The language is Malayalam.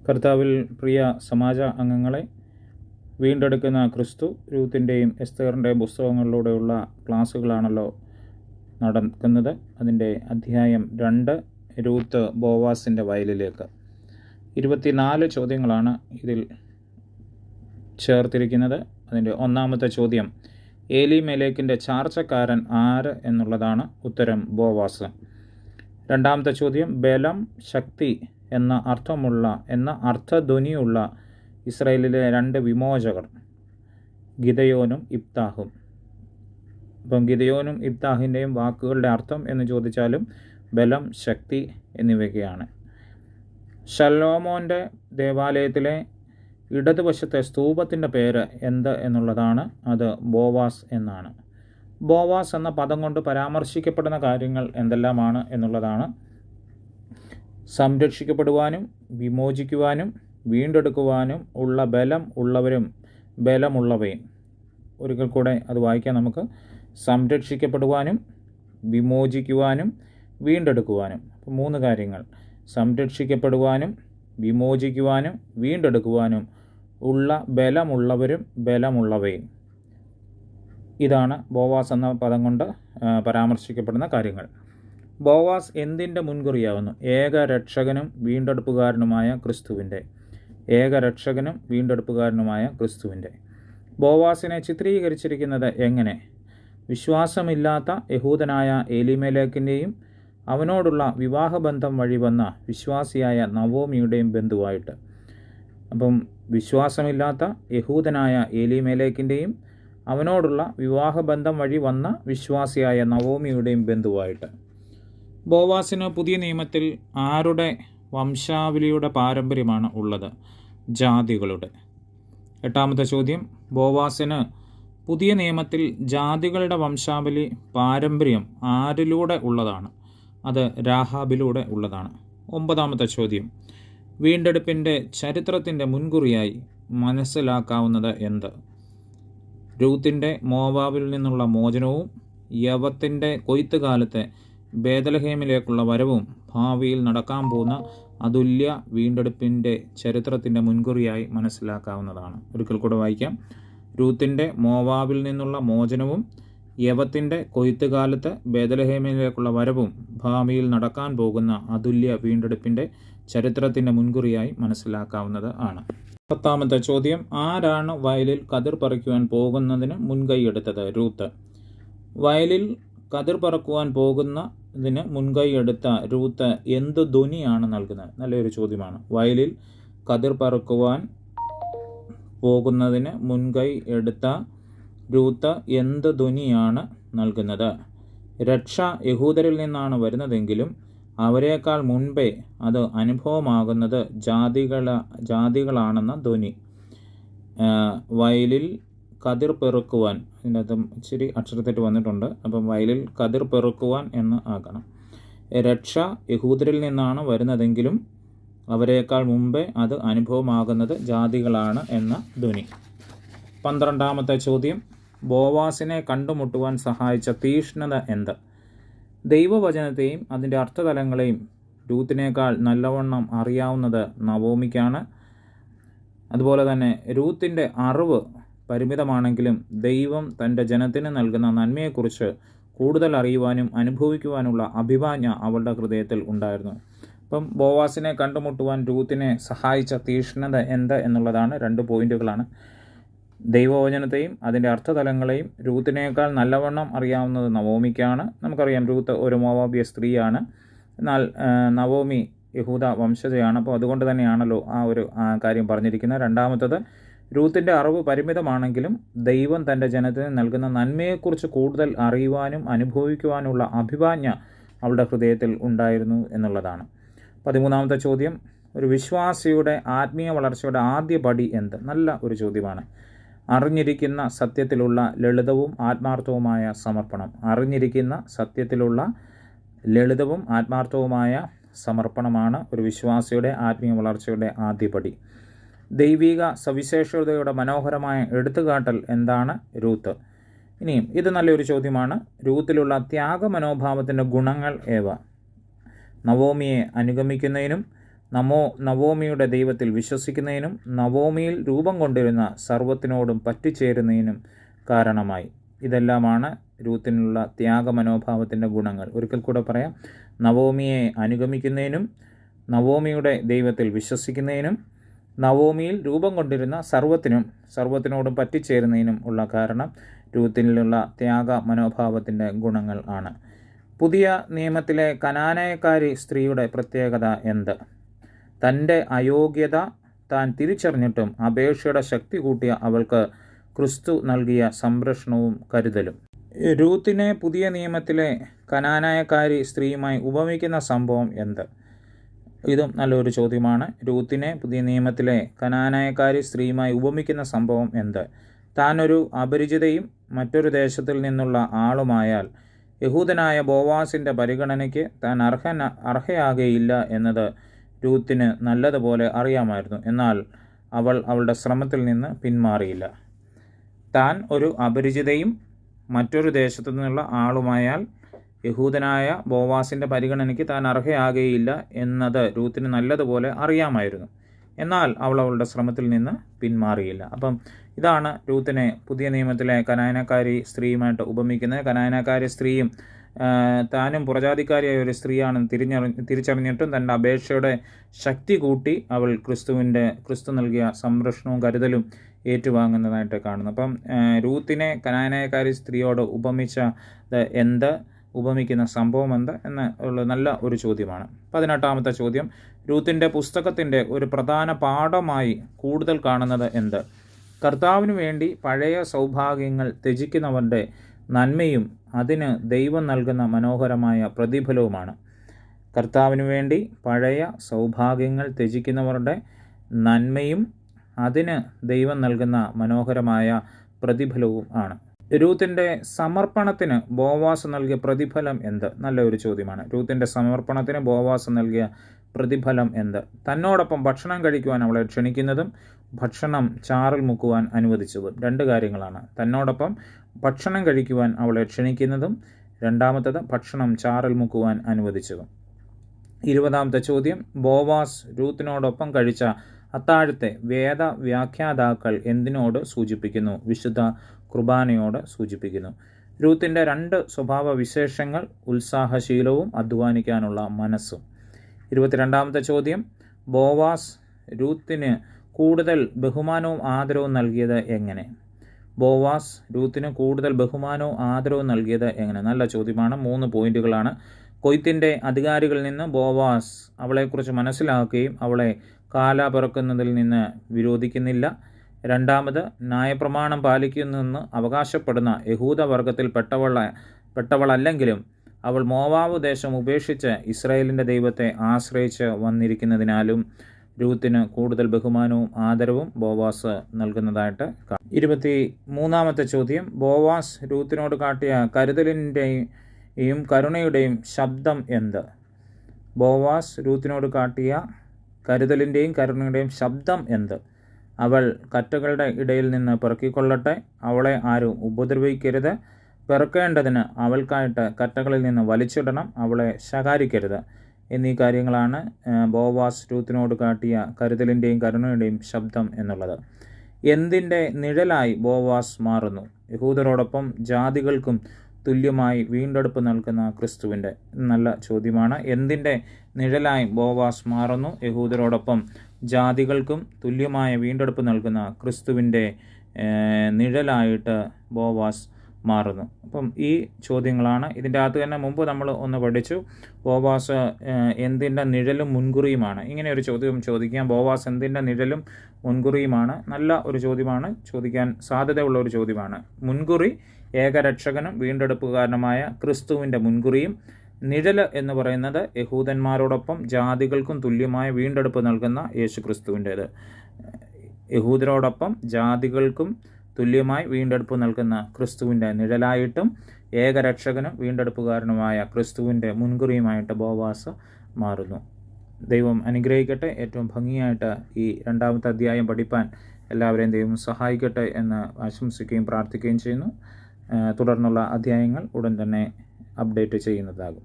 കർത്താവിൽ പ്രിയ സമാജ അംഗങ്ങളെ, വീണ്ടെടുക്കുന്ന ക്രിസ്തു, രൂത്തിൻ്റെയും എസ്തേറിൻ്റെയും പുസ്തകങ്ങളിലൂടെയുള്ള ക്ലാസ്സുകളാണല്ലോ നടക്കുന്നത്. അതിൻ്റെ അധ്യായം 2, രൂത്ത് ബോവാസിൻ്റെ വയലിലേക്ക്. 24 ചോദ്യങ്ങളാണ് ഇതിൽ ചേർത്തിരിക്കുന്നത്. അതിൻ്റെ ഒന്നാമത്തെ ചോദ്യം, ഏലിമേലെക്കിൻ്റെ ചാർച്ചക്കാരൻ ആര് എന്നുള്ളതാണ്. ഉത്തരം ബോവാസ്. രണ്ടാമത്തെ ചോദ്യം, ബലം, ശക്തി എന്ന അർത്ഥധ്വനിയുള്ള ഇസ്രായേലിലെ 2 വിമോചകർ ഗിദെയോനും ഇബ്താഹും. അപ്പം ഗിദെയോനും ഇബ്താഹിൻ്റെയും വാക്കുകളുടെ അർത്ഥം എന്ന് ചോദിച്ചാലും ബലം, ശക്തി എന്നിവയൊക്കെയാണ്. ശലോമോൻ്റെ ദേവാലയത്തിലെ ഇടതുവശത്തെ സ്തൂപത്തിൻ്റെ പേര് എന്ത് എന്നുള്ളതാണ്. അത് ബോവാസ് എന്നാണ്. ബോവാസ് എന്ന പദം കൊണ്ട് പരാമർശിക്കപ്പെടുന്ന കാര്യങ്ങൾ എന്തെല്ലാമാണ് എന്നുള്ളതാണ്. സംരക്ഷിക്കപ്പെടുവാനും വിമോചിക്കുവാനും വീണ്ടെടുക്കുവാനും ഉള്ള ബലം ഉള്ളവരും ബലമുള്ളവയും. ഒരിക്കൽ കൂടെ അത് വായിക്കാം നമുക്ക്. സംരക്ഷിക്കപ്പെടുവാനും വിമോചിക്കുവാനും വീണ്ടെടുക്കുവാനും. അപ്പോൾ 3 കാര്യങ്ങൾ: സംരക്ഷിക്കപ്പെടുവാനും വിമോചിക്കുവാനും വീണ്ടെടുക്കുവാനും ഉള്ള ബലമുള്ളവരും ബലമുള്ളവയും. ഇതാണ് ബോവാസ് എന്ന പദം കൊണ്ട് പരാമർശിക്കപ്പെടുന്ന കാര്യങ്ങൾ. ബോവാസ് എന്തിൻ്റെ മുൻകുറിയാവുന്നു? ഏകരക്ഷകനും വീണ്ടെടുപ്പുകാരനുമായ ക്രിസ്തുവിൻ്റെ. ബോവാസിനെ ചിത്രീകരിച്ചിരിക്കുന്നത് എങ്ങനെ? വിശ്വാസമില്ലാത്ത യഹൂദനായ എലിമേലെക്കിൻ്റെയും അവനോടുള്ള വിവാഹബന്ധം വഴി വന്ന വിശ്വാസിയായ നവോമിയുടെയും ബന്ധുവായിട്ട്. അപ്പം വിശ്വാസമില്ലാത്ത യഹൂദനായ എലിമേലെക്കിൻ്റെയും അവനോടുള്ള വിവാഹബന്ധം വഴി വന്ന വിശ്വാസിയായ നവോമിയുടെയും ബന്ധുവായിട്ട്. ബോവാസിന് പുതിയ നിയമത്തിൽ ആരുടെ വംശാവലിയുടെ പാരമ്പര്യമാണ് ഉള്ളത്? ജാതികളുടെ. 8ാമത്തെ ചോദ്യം, ബോവാസിന് പുതിയ നിയമത്തിൽ ജാതികളുടെ വംശാവലി പാരമ്പര്യം ആരിലൂടെ ഉള്ളതാണ്? അത് രാഹാബിലൂടെ ഉള്ളതാണ്. 9ാമത്തെ ചോദ്യം, വീണ്ടെടുപ്പിൻ്റെ ചരിത്രത്തിൻ്റെ മുൻകുറിയായി മനസ്സിലാക്കാവുന്നത് എന്ത്? രൂത്തിൻ്റെ മോവാബിൽ നിന്നുള്ള മോചനവും യവത്തിൻ്റെ കൊയ്ത്തുകാലത്തെ ബേദലഹേമിലേക്കുള്ള വരവും ഭാവിയിൽ നടക്കാൻ പോകുന്ന അതുല്യ വീണ്ടെടുപ്പിൻ്റെ ചരിത്രത്തിൻ്റെ മുൻകുറിയായി മനസ്സിലാക്കാവുന്നതാണ്. ഒരിക്കൽ കൂടെ വായിക്കാം. രൂത്തിൻ്റെ മോവാബിൽ നിന്നുള്ള മോചനവും യവത്തിൻ്റെ കൊയ്ത്തുകാലത്ത് ബേദലഹേമിലേക്കുള്ള വരവും ഭാവിയിൽ നടക്കാൻ പോകുന്ന അതുല്യ വീണ്ടെടുപ്പിൻ്റെ ചരിത്രത്തിൻ്റെ മുൻകുറിയായി മനസ്സിലാക്കാവുന്നത് ആണ്. 10ാമത്തെ ചോദ്യം, ആരാണ് വയലിൽ കതിർ പറിക്കുവാൻ പോകുന്നതിന് മുൻകൈയെടുത്തത്? രൂത്ത്. വയലിൽ കതിർ പറക്കുവാൻ പോകുന്നതിന് മുൻകൈയെടുത്ത രൂത്ത് എന്ത് ധ്വനിയാണ് നൽകുന്നത്? നല്ലൊരു ചോദ്യമാണ്. വയലിൽ കതിർ പറക്കുവാൻ പോകുന്നതിന് മുൻകൈ എടുത്ത രൂത്ത് എന്ത് ധ്വനിയാണ് നൽകുന്നത്? രക്ഷ യഹൂദരിൽ നിന്നാണ് വരുന്നതെങ്കിലും അവരെക്കാൾ മുൻപേ അത് അനുഭവമാകുന്നത് ജാതികളാണെന്ന ധ്വനി. വയലിൽ കതിർ പെറുക്കുവാൻ, ഇതിനകത്തും ഇച്ചിരി അക്ഷരത്തെറ്റ് വന്നിട്ടുണ്ട്. അപ്പം വയലിൽ കതിർ പെറുക്കുവാൻ എന്ന് ആക്കണം. രക്ഷ യഹൂദരിൽ നിന്നാണ് വരുന്നതെങ്കിലും അവരെക്കാൾ മുമ്പേ അത് അനുഭവമാകുന്നത് ജാതികളാണ് എന്ന ധ്വനി. 12ാമത്തെ ചോദ്യം, ബോവാസിനെ കണ്ടുമുട്ടുവാൻ സഹായിച്ച തീഷ്ണത എന്ത്? ദൈവവചനത്തെയും അതിൻ്റെ അർത്ഥതലങ്ങളെയും രൂത്തിനേക്കാൾ നല്ലവണ്ണം അറിയാവുന്നത് നവോമിക്കാണ്. അതുപോലെ തന്നെ രൂത്തിൻ്റെ അറിവ് പരിമിതമാണെങ്കിലും ദൈവം തൻ്റെ ജനത്തിന് നൽകുന്ന നന്മയെക്കുറിച്ച് കൂടുതൽ അറിയുവാനും അനുഭവിക്കുവാനുള്ള അഭിവാഞ്ഛ അവളുടെ ഹൃദയത്തിൽ ഉണ്ടായിരുന്നു. അപ്പം ബോവാസിനെ കണ്ടുമുട്ടുവാൻ രൂത്തിനെ സഹായിച്ച തീഷ്ണത എന്ത് എന്നുള്ളതാണ്. 2 പോയിന്റുകളാണ്. ദൈവവചനത്തെയും അതിൻ്റെ അർത്ഥതലങ്ങളെയും രൂത്തിനേക്കാൾ നല്ലവണ്ണം അറിയാവുന്നത് നവോമിക്കാണ്. നമുക്കറിയാം രൂത്ത് ഒരു മോവാബിയ സ്ത്രീയാണ്. എന്നാൽ നവോമി യഹൂദ വംശജയാണ്. അപ്പോൾ അതുകൊണ്ട് തന്നെയാണല്ലോ ആ ഒരു കാര്യം പറഞ്ഞിരിക്കുന്നത്. രണ്ടാമത്തത്, രൂത്തിൻ്റെ അറിവ് പരിമിതമാണെങ്കിലും ദൈവം തൻ്റെ ജനത്തിന് നൽകുന്ന നന്മയെക്കുറിച്ച് കൂടുതൽ അറിയുവാനും അനുഭവിക്കുവാനുള്ള അഭിവാഞ്ഛ അവളുടെ ഹൃദയത്തിൽ ഉണ്ടായിരുന്നു എന്നുള്ളതാണ്. 13ാമത്തെ ചോദ്യം, ഒരു വിശ്വാസിയുടെ ആത്മീയ വളർച്ചയുടെ ആദ്യ പടി എന്ത്? നല്ല ഒരു ചോദ്യമാണ്. അറിഞ്ഞിരിക്കുന്ന സത്യത്തിലുള്ള ലളിതവും ആത്മാർത്ഥവുമായ സമർപ്പണമാണ് ഒരു വിശ്വാസിയുടെ ആത്മീയ വളർച്ചയുടെ ആദ്യപടി. ദൈവിക സവിശേഷതയുടെ മനോഹരമായ എടുത്തുകാട്ടൽ എന്താണ്? രൂത്ത്. ഇനിയും ഇത് നല്ലൊരു ചോദ്യമാണ്. രൂത്തിലുള്ള ത്യാഗമനോഭാവത്തിൻ്റെ ഗുണങ്ങൾ ഏവ? നവോമിയെ അനുഗമിക്കുന്നതിനും നവോമിയുടെ ദൈവത്തിൽ വിശ്വസിക്കുന്നതിനും നവോമിയിൽ രൂപം കൊണ്ടിരുന്ന സർവ്വത്തിനോടും പറ്റിച്ചേരുന്നതിനും കാരണമായി. ഇതെല്ലാമാണ് രൂത്തിനുള്ള ത്യാഗമനോഭാവത്തിൻ്റെ ഗുണങ്ങൾ. ഒരിക്കൽ കൂടെ പറയാം. നവോമിയെ അനുഗമിക്കുന്നതിനും നവോമിയുടെ ദൈവത്തിൽ വിശ്വസിക്കുന്നതിനും നവോമിയിൽ രൂപം കൊണ്ടിരുന്ന സർവ്വത്തിനോടും പറ്റിച്ചേരുന്നതിനും ഉള്ള കാരണം രൂത്തിലുള്ള ത്യാഗ മനോഭാവത്തിൻ്റെ ഗുണങ്ങൾ ആണ്. പുതിയ നിയമത്തിലെ കനാനയക്കാരി സ്ത്രീയുടെ പ്രത്യേകത എന്ത്? തൻ്റെ അയോഗ്യത താൻ തിരിച്ചറിഞ്ഞിട്ടും അപേക്ഷയുടെ ശക്തി കൂട്ടിയ അവൾക്ക് ക്രിസ്തു നൽകിയ സംരക്ഷണവും കരുതലും. രൂത്തിനെ പുതിയ നിയമത്തിലെ കനാനയക്കാരി സ്ത്രീയുമായി ഉപമിക്കുന്ന സംഭവം എന്ത്? ഇതും നല്ലൊരു ചോദ്യമാണ്. രൂത്തിനെ പുതിയ നിയമത്തിലെ കനാനയക്കാരി സ്ത്രീയുമായി ഉപമിക്കുന്ന സംഭവം എന്ത്? താനൊരു അപരിചിതയും മറ്റൊരു ദേശത്തിൽ നിന്നുള്ള ആളുമായാൽ യഹൂദനായ ബോവാസിൻ്റെ പരിഗണനയ്ക്ക് താൻ അർഹയാകുകയില്ല എന്നത് രൂത്തിന് നല്ലതുപോലെ അറിയാമായിരുന്നു. എന്നാൽ അവൾ അവളുടെ ശ്രമത്തിൽ നിന്ന് പിന്മാറിയില്ല. താൻ ഒരു അപരിചിതയും മറ്റൊരു ദേശത്തു നിന്നുള്ള ആളുമായാൽ യഹൂദനായ ബോവാസിൻ്റെ പരിഗണനയ്ക്ക് താൻ അർഹയാകുകയില്ല എന്നത് രൂത്തിന് നല്ലതുപോലെ അറിയാമായിരുന്നു. എന്നാൽ അവൾ അവളുടെ ശ്രമത്തിൽ നിന്ന് പിന്മാറിയില്ല. അപ്പം ഇതാണ് രൂത്തിനെ പുതിയ നിയമത്തിലെ കനാനക്കാരി സ്ത്രീയുമായിട്ട് ഉപമിക്കുന്നത്. കനാനക്കാരി സ്ത്രീയും താനും പുറജാതിക്കാരിയായ ഒരു സ്ത്രീയാണെന്ന് തിരിച്ചറിഞ്ഞിട്ടും തൻ്റെ അപേക്ഷയുടെ ശക്തി കൂട്ടി അവൾ ക്രിസ്തു നൽകിയ സംരക്ഷണവും കരുതലും ഏറ്റുവാങ്ങുന്നതായിട്ട് കാണുന്നു. അപ്പം രൂത്തിനെ കനാനയക്കാരി സ്ത്രീയോട് ഉപമിക്കുന്ന സംഭവം എന്ത് എന്നുള്ള നല്ല ഒരു ചോദ്യമാണ്. 18ാമത്തെ ചോദ്യം, രൂത്തിൻ്റെ പുസ്തകത്തിൻ്റെ ഒരു പ്രധാന പാഠമായി കൂടുതൽ കാണുന്നത് എന്ത്? കർത്താവിനു വേണ്ടി പഴയ സൗഭാഗ്യങ്ങൾ ത്യജിക്കുന്നവരുടെ നന്മയും അതിന് ദൈവം നൽകുന്ന മനോഹരമായ പ്രതിഫലവുമാണ്. കർത്താവിനു വേണ്ടി പഴയ സൗഭാഗ്യങ്ങൾ ത്യജിക്കുന്നവരുടെ നന്മയും അതിന് ദൈവം നൽകുന്ന മനോഹരമായ പ്രതിഫലവും ആണ്. രൂത്തിൻ്റെ സമർപ്പണത്തിന് ബോവാസ് നൽകിയ പ്രതിഫലം എന്ത്? നല്ലൊരു ചോദ്യമാണ്. രൂത്തിൻ്റെ സമർപ്പണത്തിന് ബോവാസ് നൽകിയ പ്രതിഫലം എന്ത്? തന്നോടൊപ്പം ഭക്ഷണം കഴിക്കുവാൻ അവളെ ക്ഷണിക്കുന്നതും ഭക്ഷണം ചാറിൽ മുക്കുവാൻ അനുവദിച്ചതും. രണ്ട് കാര്യങ്ങളാണ്. തന്നോടൊപ്പം ഭക്ഷണം കഴിക്കുവാൻ അവളെ ക്ഷണിക്കുന്നതും രണ്ടാമത്തത് ഭക്ഷണം ചാറിൽ മുക്കുവാൻ അനുവദിച്ചതും. 20ാമത്തെ ചോദ്യം, ബോവാസ് രൂത്തിനോടൊപ്പം കഴിച്ച അത്താഴത്തെ വേദവ്യാഖ്യാതാക്കൾ എന്തിനോട് സൂചിപ്പിക്കുന്നു? വിശുദ്ധ കുർബാനയോട് സൂചിപ്പിക്കുന്നു. രൂത്തിൻ്റെ 2 സ്വഭാവ വിശേഷങ്ങൾ: ഉത്സാഹശീലവും അധ്വാനിക്കാനുള്ള മനസ്സും. 22ാമത്തെ ചോദ്യം, ബോവാസ് രൂത്തിന് കൂടുതൽ ബഹുമാനവും ആദരവും നൽകിയത് എങ്ങനെ? ബോവാസ് രൂത്തിന് കൂടുതൽ ബഹുമാനവും ആദരവും നൽകിയത് എങ്ങനെ? നല്ല ചോദ്യമാണ്. 3 പോയിന്റുകളാണ്. കൊയ്ത്തിൻ്റെ അധികാരികളിൽ നിന്ന് ബോവാസ് അവളെക്കുറിച്ച് മനസ്സിലാക്കുകയും അവളെ കാല പിറക്കുന്നതിൽ നിന്ന് വിരോധിക്കുന്നില്ല. രണ്ടാമത്, ന്യായപ്രമാണം പാലിക്കുന്നെന്ന് അവകാശപ്പെടുന്ന യഹൂദവർഗത്തിൽ പെട്ടവളല്ലെങ്കിലും അവൾ മോവാബ് ദേശം ഉപേക്ഷിച്ച് ഇസ്രായേലിൻ്റെ ദൈവത്തെ ആശ്രയിച്ച് വന്നിരിക്കുന്നതിനാലും രൂത്തിന് കൂടുതൽ ബഹുമാനവും ആദരവും ബോവാസ് നൽകുന്നതായിട്ട് കാണാം. 23ാമത്തെ ചോദ്യം, ബോവാസ് രൂത്തിനോട് കാട്ടിയ കരുതലിൻ്റെയും കരുണയുടെയും ശബ്ദം എന്ത്? ബോവാസ് രൂത്തിനോട് കാട്ടിയ കരുതലിൻ്റെയും കരുണയുടെയും ശബ്ദം എന്ത്? അവൾ കറ്റകളുടെ ഇടയിൽ നിന്ന് പെറുക്കിക്കൊള്ളട്ടെ, അവളെ ആരും ഉപദ്രവിക്കരുത്, പെറുക്കേണ്ടതിന് അവൾക്കായിട്ട് കറ്റകളിൽ നിന്ന് വലിച്ചിടണം, അവളെ ശകാരിക്കരുത് എന്നീ കാര്യങ്ങളാണ് ബോവാസ് രൂത്തിനോട് കാട്ടിയ കരുതലിൻ്റെയും കരുണയുടെയും ശബ്ദം എന്നുള്ളത്. എന്തിൻ്റെ നിഴലായി ബോവാസ് മാറുന്നു? യഹൂദരോടൊപ്പം ജാതികൾക്കും തുല്യമായി വീണ്ടെടുപ്പ് നൽകുന്ന ക്രിസ്തുവിൻ്റെ. നല്ല ചോദ്യമാണ്. എന്തിൻ്റെ നിഴലായി ബോവാസ് മാറുന്നു? യഹൂദരോടൊപ്പം ജാതികൾക്കും തുല്യമായ വീണ്ടെടുപ്പ് നൽകുന്ന ക്രിസ്തുവിൻ്റെ നിഴലായിട്ട് ബോവാസ് മാറുന്നു. അപ്പം ഈ ചോദ്യങ്ങളാണ്. ഇതിൻ്റെ അകത്ത് തന്നെ മുമ്പ് നമ്മൾ ഒന്ന് പഠിച്ചു. ബോവാസ് എന്തിൻ്റെ നിഴലും മുൻകുറിയുമാണ്. ഇങ്ങനെ ഒരു ചോദ്യം ചോദിക്കാം. ബോവാസ് എന്തിൻ്റെ നിഴലും മുൻകുറിയുമാണ്. നല്ല ഒരു ചോദ്യമാണ്. ചോദിക്കാൻ സാധ്യതയുള്ള ഒരു ചോദ്യമാണ്. മുൻകുറി ഏകരക്ഷകനും വീണ്ടെടുപ്പുകാരനുമായ ക്രിസ്തുവിൻ്റെ മുൻകുറിയും, നിഴൽ എന്ന് പറയുന്നത് യഹൂദന്മാരോടൊപ്പം ജാതികൾക്കും തുല്യമായ വീണ്ടെടുപ്പ് നൽകുന്ന യേശു ക്രിസ്തുവിൻ്റേത്. യഹൂദരോടൊപ്പം ജാതികൾക്കും തുല്യമായി വീണ്ടെടുപ്പ് നൽകുന്ന ക്രിസ്തുവിൻ്റെ നിഴലായിട്ടും ഏകരക്ഷകനും വീണ്ടെടുപ്പുകാരനുമായ ക്രിസ്തുവിൻ്റെ മുൻകുറിയുമായിട്ട് ബോവാസ് മാറുന്നു. ദൈവം അനുഗ്രഹിക്കട്ടെ. ഏറ്റവും ഭംഗിയായിട്ട് ഈ 2ാമത്തെ അധ്യായം പഠിപ്പാൻ എല്ലാവരെയും ദൈവം സഹായിക്കട്ടെ എന്ന് ആശംസിക്കുകയും പ്രാർത്ഥിക്കുകയും ചെയ്യുന്നു. തുടർന്നുള്ള അധ്യായങ്ങൾ ഉടൻ തന്നെ അപ്ഡേറ്റ് ചെയ്യുന്നതാകും.